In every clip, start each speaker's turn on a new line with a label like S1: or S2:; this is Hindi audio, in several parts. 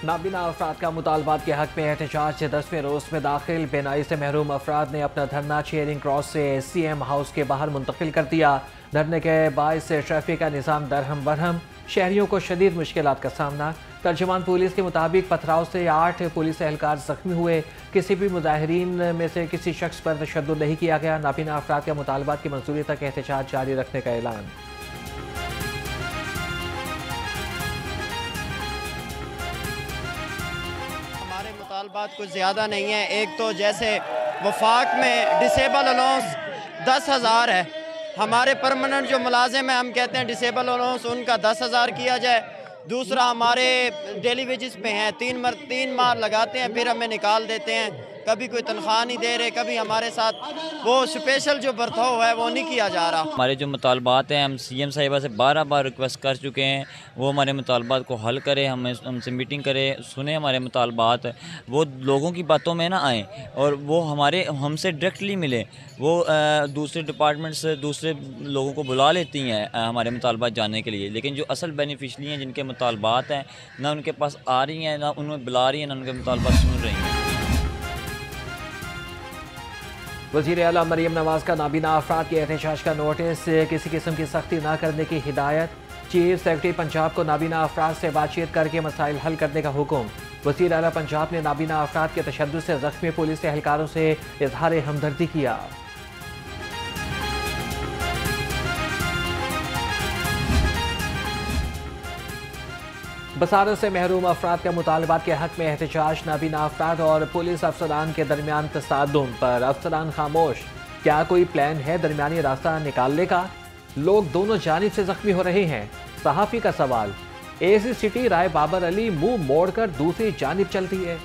S1: नाबीना अफराद का मुतालबात के हक में एहतजाज से 10वें रोज में दाखिल बेनाई से महरूम अफराद ने अपना धरना चेयरिंग क्रॉस से CM हाउस के बाहर मुंतकिल कर दिया। धरने के बायस से ट्रैफिक का निज़ाम दरहम बरहम, शहरियों को शदीद मुश्किलात का सामना। तर्जुमान पुलिस के मुताबिक पथराव से 8 पुलिस एहलकार जख्मी हुए। किसी भी मुजाहिरीन में से किसी शख्स पर तशद्दुद नहीं किया गया। नाबीना अफराद के मुतालबात की मंजूरी तक एहतजाज जारी रखने का ऐलान।
S2: मुतालबात कुछ ज़्यादा नहीं है। एक तो जैसे वफाक में डिसेबल अलाउंस 10,000 है, हमारे परमानेंट जो मुलाजिम है हम कहते हैं डिसेबल अलाउंस उनका 10,000 किया जाए। दूसरा हमारे डेली वेजेस पे हैं, 3 माह लगाते हैं फिर हमें निकाल देते हैं, कभी कोई तनख्वाह नहीं दे रहे, कभी हमारे साथ वो स्पेशल जो बर्ताव है वो नहीं किया जा रहा।
S3: हमारे जो मुतालबात हैं हम CM साहिबा से 12 बार रिक्वेस्ट कर चुके हैं, वो हमारे मुतालबात को हल करें, हमसे मीटिंग करें, सुने हमारे मुतालबात, वो लोगों की बातों में ना आएँ और वो हमसे डायरेक्टली मिले। वो दूसरे डिपार्टमेंट से दूसरे लोगों को बुला लेती हैं हमारे मुतालबात जानने के लिए, लेकिन जो असल बेनिफिशरी हैं जिनके मुतालबात हैं ना उनके पास आ रही हैं, ना उन्हें बुला रही हैं, ना उनके मुतालबात सुन रही हैं।
S1: वज़ीर आला मरीम नवाज का नाबीना अफराद के एहतजाज का नोटिस, किसी किस्म की सख्ती न करने की हिदायत। चीफ सेक्रेटरी पंजाब को नाबीना अफराद से बातचीत करके मसाइल हल करने का हुक्म। वज़ीर आला पंजाब ने नाबीना अफराद के तशद्दुद से ज़ख्मी पुलिस एहलकारों से इजहार हमदर्दी किया। बसारत से महरूम अफराद का मुतालबात के हक में एहतजाज। नाबीना अफराद और पुलिस अफसरान के दरमियान तसादुम पर अफसरान खामोश। क्या कोई प्लान है दरमियानी रास्ता निकालने का? लोग दोनों जानिब से जख्मी हो रहे हैं। सहाफ़ी का सवाल, AC सिटी राय बाबर अली मुंह मोड़कर दूसरी जानिब चलती है।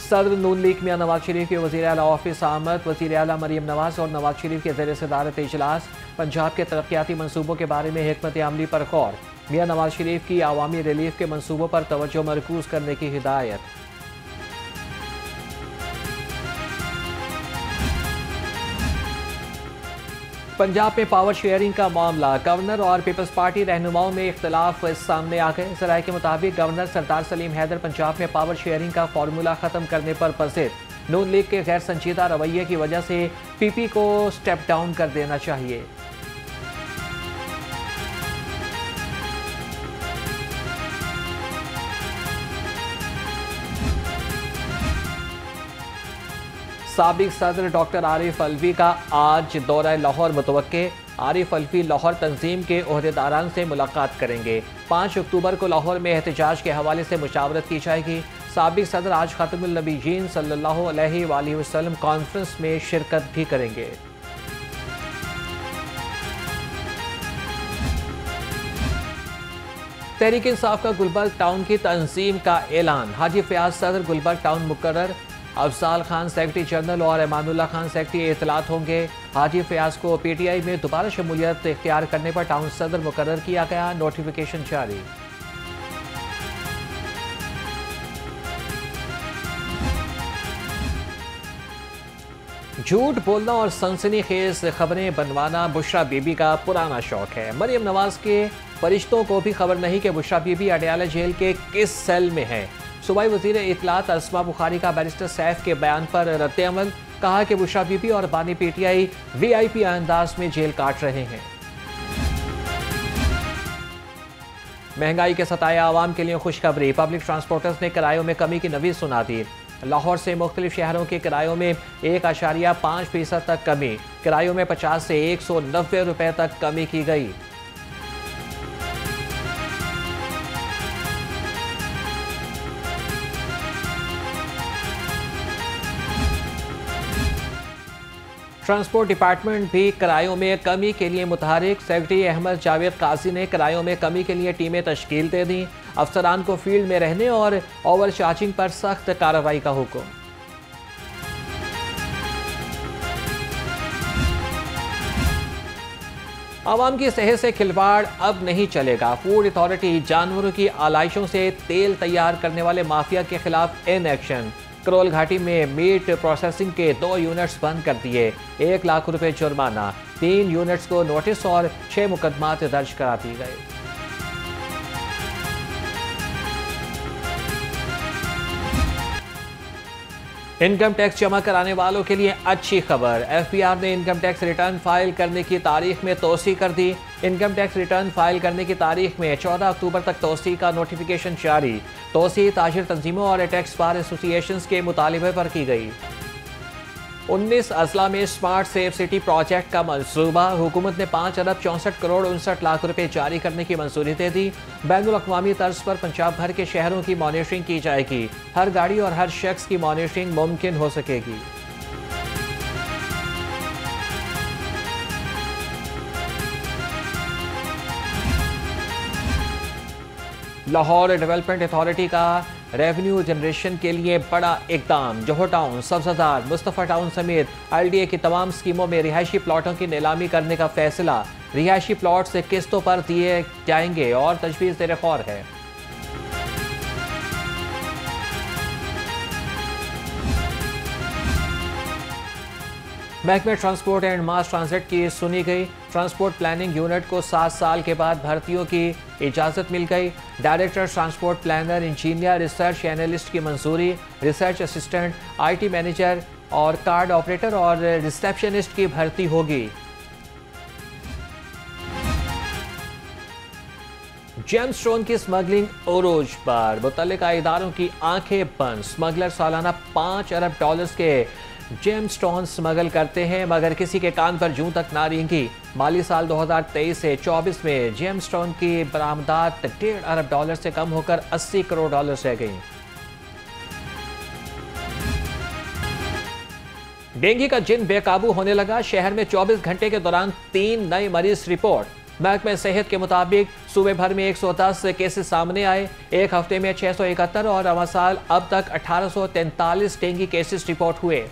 S1: सदर नून लीग मियां नवाज शरीफ के वज़ीर आला ऑफिस आमद। वज़ीर आला मरीम नवाज और नवाज शरीफ के ज़ेर सदारत इजलास। पंजाब के तरक्याती मनसूबों के बारे में हिकमत अमली पर गौर। मियां नवाज शरीफ की आवामी रिलीफ के मनसूबों पर तवज्जो मरकूज करने की हिदायत। पंजाब में पावर शेयरिंग का मामला, गवर्नर और पीपल्स पार्टी रहनुमाओं में इख्तलाफ सामने आ गए। ज़राए के मुताबिक गवर्नर सरदार सलीम हैदर पंजाब में पावर शेयरिंग का फार्मूला ख़त्म करने पर पज़िद। नून लीग के गैर संजीदा रवैये की वजह से PP को स्टेप डाउन कर देना चाहिए। साबिक सदर डॉक्टर आरिफ अलवी का आज दौरा लाहौर मुतवक्के। आरिफ अलवी लाहौर तंजीम के ओहदेदारान से मुलाकात करेंगे। 5 अक्टूबर को लाहौर में एहतजाज के हवाले से मुशावरत की जाएगी। साबिक सदर आज खातमुल नबीयीन सल्लल्लाहु अलैहि वसल्लम कॉन्फ्रेंस में शिरकत भी करेंगे। तहरीक इंसाफ का गुलबर्ग टाउन की तंजीम का ऐलान। हाजी फयाज सदर गुलबर्ग टाउन मुकर्रर। अफजाल खान सेक्रेटरी जनरल और एमानुल्लाह खान सेक्रेटरी इतलात होंगे। हाजी फयाज को PTI में दोबारा शमूलियत इख्तियार करने पर टाउन सदर मुकर्रर किया गया। नोटिफिकेशन जारी। झूठ बोलना और सनसनीखेज खबरें बनवाना बुशरा बीबी का पुराना शौक है। मरियम नवाज के फरिश्तों को भी खबर नहीं कि बुशरा बीबी अडयाला जेल के किस सेल में है। सूबाई वज़ीर इत्तलात अस्मा बुखारी का बैरिस्टर सैफ के बयान पर रद्द-ए-अमल। कहा कि बुशरा बीबी और बानी PTI VIP अंदाज में जेल काट रहे हैं। महंगाई के सताए आवाम के लिए खुशखबरी। पब्लिक ट्रांसपोर्टर्स ने किरायों में कमी की नवीद सुना दी। लाहौर से मुख्तलिफ शहरों के किरायों में 1.5% तक कमी। किरायों में 50 से 190 रुपए तक कमी की गई। ट्रांसपोर्ट डिपार्टमेंट भी किरायों में कमी के लिए मुतहरिक। सेक्रेटरी अहमद जावेद काजी ने किरायों में कमी के लिए टीमें तश्कील दे दी। अफसरान को फील्ड में रहने और ओवर चार्जिंग पर सख्त कार्रवाई का हुक्म। आवाम की सेहत से खिलवाड़ अब नहीं चलेगा। फूड अथॉरिटी जानवरों की आलाइशों से तेल तैयार करने वाले माफिया के खिलाफ इन एक्शन। करोल घाटी में मीट प्रोसेसिंग के 2 यूनिट्स बंद कर दिए, 1 लाख रुपए जुर्माना, 3 यूनिट्स को नोटिस और 6 मुकदमात दर्ज करा दिए गए। इनकम टैक्स जमा कराने वालों के लिए अच्छी खबर। एफबीआर ने इनकम टैक्स रिटर्न फाइल करने की तारीख में तोसी कर दी। इनकम टैक्स रिटर्न फाइल करने की तारीख में 14 अक्टूबर तक तोसी का नोटिफिकेशन जारी। तोसी ताजिर तंजीमों और टैक्स बार एसोसिएशंस के मुतालिबे पर की गई। 19 अजला में स्मार्ट सेफ सिटी प्रोजेक्ट का मंसूबा। हुकूमत ने 5 अरब 64 करोड़ 59 लाख रुपए जारी करने की मंजूरी दे दी। बैनुल अक़वामी तर्ज पर पंजाब भर के शहरों की मॉनिटरिंग की जाएगी। हर गाड़ी और हर शख्स की मॉनिटरिंग मुमकिन हो सकेगी। लाहौर डेवलपमेंट अथॉरिटी का रेवेन्यू जनरेशन के लिए बड़ा इकदाम। जोहर टाउन, सब्ज़ादार, मुस्तफ़ा टाउन समेत LDA की तमाम स्कीमों में रिहायशी प्लॉटों की नीलामी करने का फैसला। रिहायशी प्लॉट से किस्तों पर दिए जाएंगे और तजवीज़ ज़ेर गौर है। महकमे ट्रांसपोर्ट एंड मास ट्रांजिट की सुनी गई। ट्रांसपोर्ट प्लानिंग यूनिट को 7 साल के बाद भर्तियों की इजाज़त मिल गई। Director transport planner, engineer, research analyst की मंजूरी। रिसर्च असिस्टेंट, IT मैनेजर और कार्ड ऑपरेटर और रिसेप्शनिस्ट की भर्ती होगी। जेम स्टोन की स्मगलिंग उरूज पर, मुतल्लिका इदारों की आंखें बंद। स्मगलर सालाना 5 अरब डॉलर्स के जेम स्टोन स्मगल करते हैं मगर किसी के कान पर जूं तक ना रेंगी। माली साल 2023 से 24 में जेम स्टोन की बरामदात 1.5 अरब डॉलर से कम होकर 80 करोड़ डॉलर रह गई। डेंगू का जिन बेकाबू होने लगा। शहर में 24 घंटे के दौरान 3 नए मरीज रिपोर्ट। महकमे सेहत के मुताबिक सूबे भर में 110 केसेस सामने आए। एक हफ्ते में 671 और रवां साल अब तक 1843 डेंगू केसेस रिपोर्ट हुए।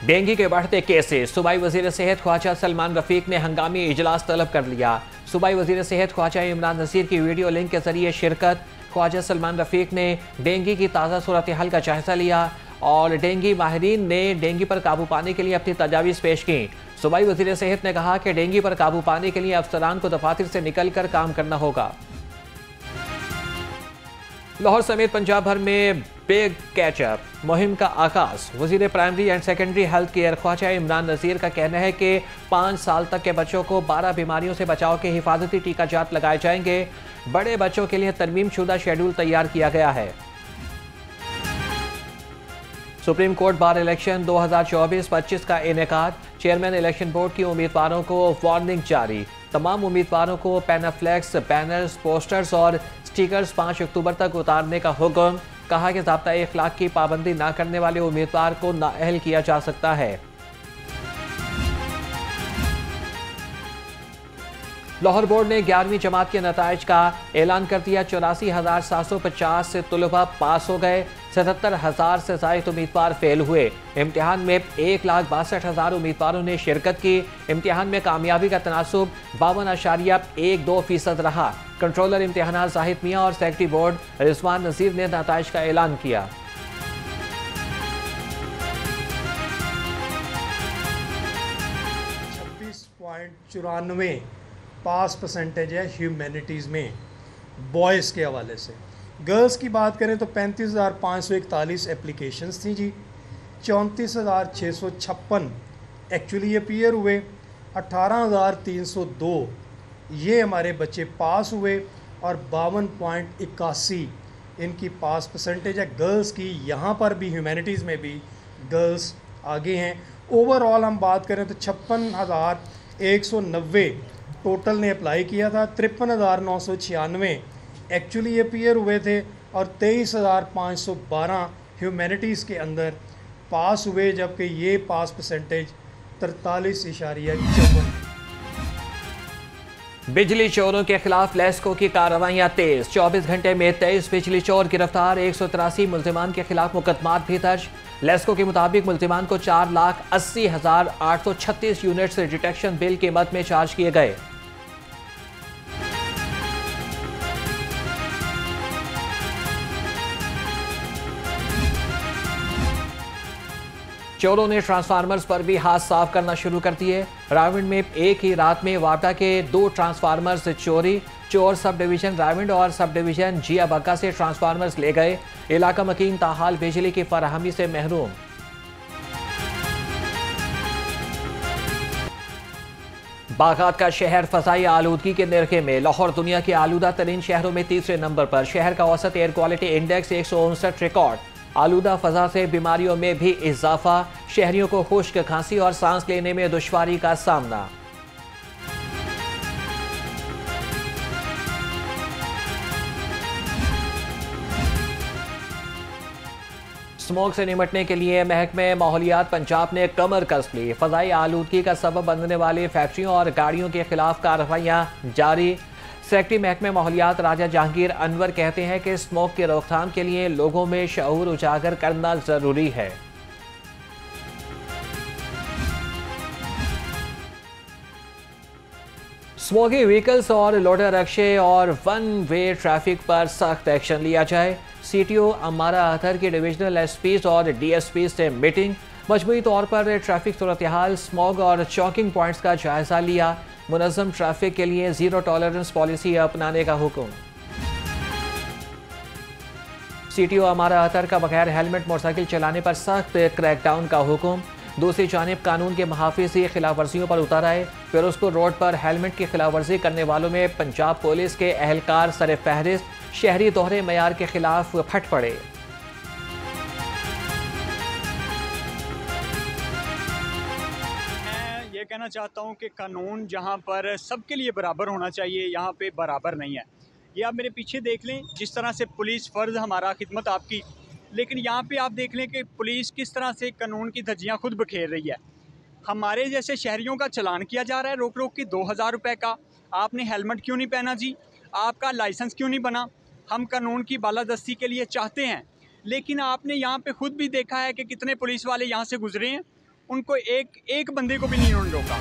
S1: डेंगू के बढ़ते केसेस। सूबाई वजीर सेहत ख्वाजा सलमान रफीक ने हंगामी इजलास तलब कर लिया। सूबाई वजीर सेहत ख्वाजा इमरान नज़ीर की वीडियो लिंक के जरिए शिरकत। ख्वाजा सलमान रफीक ने डेंगू की ताज़ा सूरत हाल का जायजा लिया और डेंगू माहिरीन ने डेंगू पर काबू पाने के लिए अपनी तजावीज़ पेश की। सूबाई वजीर सेहत ने कहा कि डेंगू पर काबू पाने के लिए अफसरान को दफातर से निकल कर काम करना होगा। लाहौर समेत पंजाब भर में बिग कैचअप मुहिम का आगाज। वजीर primary and secondary health care Khwaja Imran Nazir का कहना है कि 5 साल तक के बच्चों को 12 बीमारियों से बचाव के हिफाजती टीका जात लगाए जाएंगे। बड़े बच्चों के लिए तरमीम शुदा शेड्यूल तैयार किया गया है। सुप्रीम कोर्ट बार इलेक्शन 2024-25 का इनेकाद। चेयरमैन इलेक्शन बोर्ड की उम्मीदवारों को वार्निंग जारी। तमाम उम्मीदवारों को पैनाफ्लेक्स, बैनर्स, पोस्टर्स और स्टिकर्स 5 अक्टूबर तक उतारने का हुक्म। कहा कि ज़ाब्ता इखलाक की पाबंदी न करने वाले उम्मीदवार को नाअहल किया जा सकता है। लाहौर बोर्ड ने 11वीं जमात के नताइज का ऐलान कर दिया। 84,750 से तलबा पास हो गए। 77,000 से ज़ायद उम्मीदवार फेल हुए। इम्तिहान में 1,62,000 उम्मीदवारों ने शिरकत की। इम्तिहान में कामयाबी का तनासुब 52.12% रहा। कंट्रोलर इम्तिहानात जाहिद मियाँ और सेक्रेटरी बोर्ड रिजवान नज़ीर ने नताइज का ऐलान किया।
S4: 26.94 पास परसेंटेज है ह्यूमैनिटीज़ में बॉयज़ के हवाले से। गर्ल्स की बात करें तो 35,541 एप्लीकेशंस थी जी। 34,656 एक्चुअली अपीयर हुए। 18,302 ये हमारे बच्चे पास हुए और 52.81 इनकी पास परसेंटेज है गर्ल्स की। यहाँ पर भी ह्यूमैनिटीज़ में भी गर्ल्स आगे हैं। ओवरऑल हम बात करें तो 56,190 टोटल ने अप्लाई किया था। 53,996 एक्चुअली अपीयर हुए थे और 23,512 ह्यूमैनिटीज़ के अंदर पास हुए, जबकि ये पास परसेंटेज 43.54।
S1: बिजली चोरों के खिलाफ लेस्को की कार्रवाइयां तेज। 24 घंटे में 23 बिजली चोर गिरफ्तार। 183 मुल्जिमान के खिलाफ मुकदमात भी दर्ज। लेस्को के मुताबिक मुल्जिमान को 4,80,836 यूनिट से डिटेक्शन बिल कीमत में चार्ज किए गए। चोरों ने ट्रांसफार्मर्स पर भी हाथ साफ करना शुरू कर दिए। रावंड में एक ही रात में वापडा के 2 ट्रांसफार्मर्स चोरी। चोर सब डिवीजन रावंड और सब डिवीजन जिया बग्गा से ट्रांसफार्मर्स ले गए। इलाका मकीन ताहाल बिजली की फराहमी से महरूम। बागात का शहर फजाई आलूदगी के निरखे में। लाहौर दुनिया के आलूदा तरीन शहरों में तीसरे नंबर पर। शहर का औसत एयर क्वालिटी इंडेक्स 159 रिकॉर्ड। आलूदा फजा से बीमारियों में भी इजाफा। शहरियों को खुश्क, खांसी और सांस लेने में दुश्वारी का सामना। स्मोक से निपटने के लिए महकमे माहौलियात पंजाब ने कमर कस ली। फजाई आलूदगी का सबब बनने वाली फैक्ट्रियों और गाड़ियों के खिलाफ कार्रवाइयां जारी। सेक्रेटरी महकमे माहौलियात राजा जहांगीर अनवर कहते हैं कि स्मोक की रोकथाम के लिए लोगों में शऊर उजागर करना जरूरी है। स्मोकी व्हीकल्स और लोडर रक्शे और वन वे ट्रैफिक पर सख्त एक्शन लिया जाए। CTO अमारा अतर की डिविजनल SPs और DSPs से मीटिंग। मजमूई तौर पर ट्रैफिक सूरत हाल, स्मॉग और चौकिंग पॉइंट्स का जायजा लिया। मुनज़्ज़म ट्रैफिक के लिए जीरो टॉलरेंस पॉलिसी अपनाने का हुक्म। CTO अमारा अतर का बगैर हेलमेट मोटरसाइकिल चलाने पर सख्त क्रैकडाउन का हुक्म। दूसरी जानिब कानून के मुहाफ़िज़ खिलाफ वर्जियों पर उतर आए। फिरोजपुर रोड पर हेलमेट की खिलाफ वर्जी करने वालों में पंजाब पुलिस के एहलकार सर फहरिस्त। शहरी दोहरे मयार के खिलाफ फट पड़े।
S5: मैं ये कहना चाहता हूँ कि कानून जहाँ पर सबके लिए बराबर होना चाहिए, यहाँ पे बराबर नहीं है। ये आप मेरे पीछे देख लें, जिस तरह से पुलिस फ़र्ज हमारा खिदमत आपकी, लेकिन यहाँ पे आप देख लें कि पुलिस किस तरह से कानून की धज्जियाँ खुद बखेर रही है। हमारे जैसे शहरियों का चलान किया जा रहा है रोक रोक के 2000 रुपये का। आपने हेलमेट क्यों नहीं पहना जी? आपका लाइसेंस क्यों नहीं बना? हम कानून की बालादस्ती के लिए चाहते हैं, लेकिन आपने यहाँ पे खुद भी देखा है कि कितने पुलिस वाले यहाँ से गुजरे हैं, उनको एक बंदे को भी नहीं उन्होंने रोका।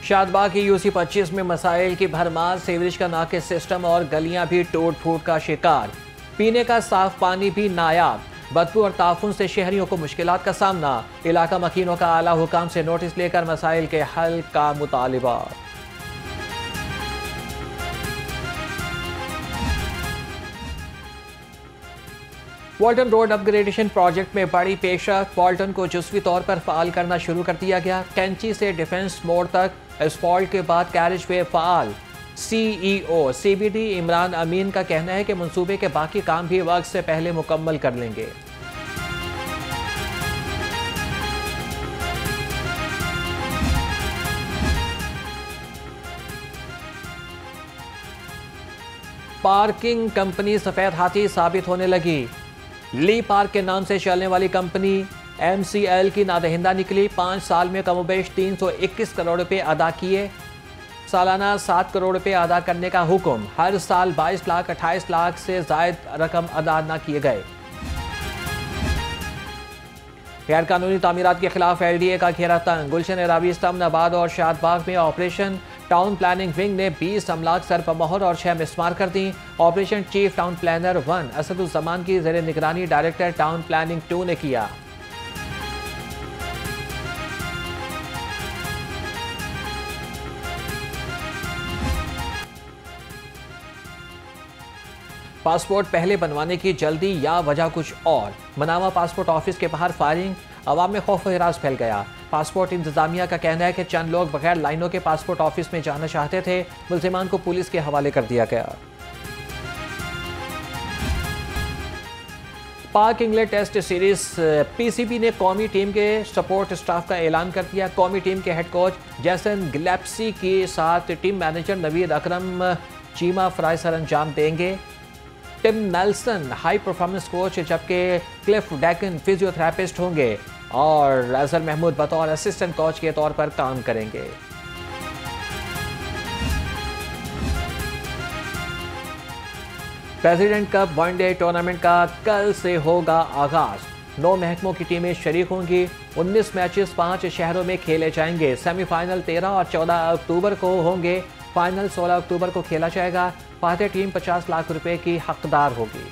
S1: शादबाग की UC 25 में मसाइल की भरमार। सीवरेज का नाकिस सिस्टम और गलियां भी टूट फूट का शिकार। पीने का साफ पानी भी नायाब। बदबू और ताफुन से शहरियों को मुश्किलात का सामना। इलाका मकीनों का आला हुकाम से नोटिस लेकर मसाइल के हल का मुतालिबा। वॉल्टन रोड अपग्रेडेशन प्रोजेक्ट में बड़ी पेशरफ। वॉल्टन को जुज़वी तौर पर फ़ाल करना शुरू कर दिया गया। कैंची से डिफेंस मोड़ तक एस्फॉल्ट के बाद कैरेज वे फ़ाल। CEO CBD इमरान अमीन का कहना है कि मंसूबे के बाकी काम भी वक्त से पहले मुकम्मल कर लेंगे। पार्किंग कंपनी सफेद हाथी साबित होने लगी। ली पार्क के नाम से चलने वाली कंपनी MCL की नादहिंदा निकली। 5 साल में कमोबेश 321 करोड़ रुपए अदा किए। सालाना 7 करोड़ रुपए अदा करने का हुक्म। हर साल 22 लाख 28 लाख से जायद रकम अदा न किए गए। गैर कानूनी तामीरात के खिलाफ LDA का घेरा तंग। गुलशन रावी, इस्लामाबाद और शादबाग में ऑपरेशन। टाउन प्लानिंग विंग ने 20 अमलाक सर पर मोहर और 6 मिसमार कर दी। ऑपरेशन चीफ टाउन प्लानर 1 असदुज़्ज़मान की ज़ेर निगरानी डायरेक्टर टाउन प्लानिंग 2 ने किया। पासपोर्ट पहले बनवाने की जल्दी या वजह कुछ और। मनावा पासपोर्ट ऑफिस के बाहर फायरिंग। अवाम में खौफ और हिरास फैल गया। पासपोर्ट इंतजामिया का कहना है कि चंद लोग बगैर लाइनों के पासपोर्ट ऑफिस में जाना चाहते थे। मुल्जिमान को पुलिस के हवाले कर दिया गया। पाक इंग्लैंड टेस्ट सीरीज PCB ने कौमी टीम के सपोर्ट स्टाफ का ऐलान कर दिया। कौमी टीम के हेड कोच जैसन गिलेप्सी के साथ टीम मैनेजर नवीद अकरम चीमा फ्राई सर अंजाम देंगे। Tim Nelson high performance coach, जबकि क्लिफ डैकन फिजियोथेरेपिस्ट होंगे और अजहर महमूद बतौर असिस्टेंट कोच के तौर पर काम करेंगे। प्रेसिडेंट कप वनडे टूर्नामेंट का कल से होगा आगाज। 9 महकमों की टीमें शरीक होंगी। 19 मैचेस 5 शहरों में खेले जाएंगे। सेमीफाइनल 13 और 14 अक्टूबर को होंगे। फाइनल 16 अक्टूबर को खेला जाएगा। फातेह टीम 50 लाख रुपए की हकदार होगी।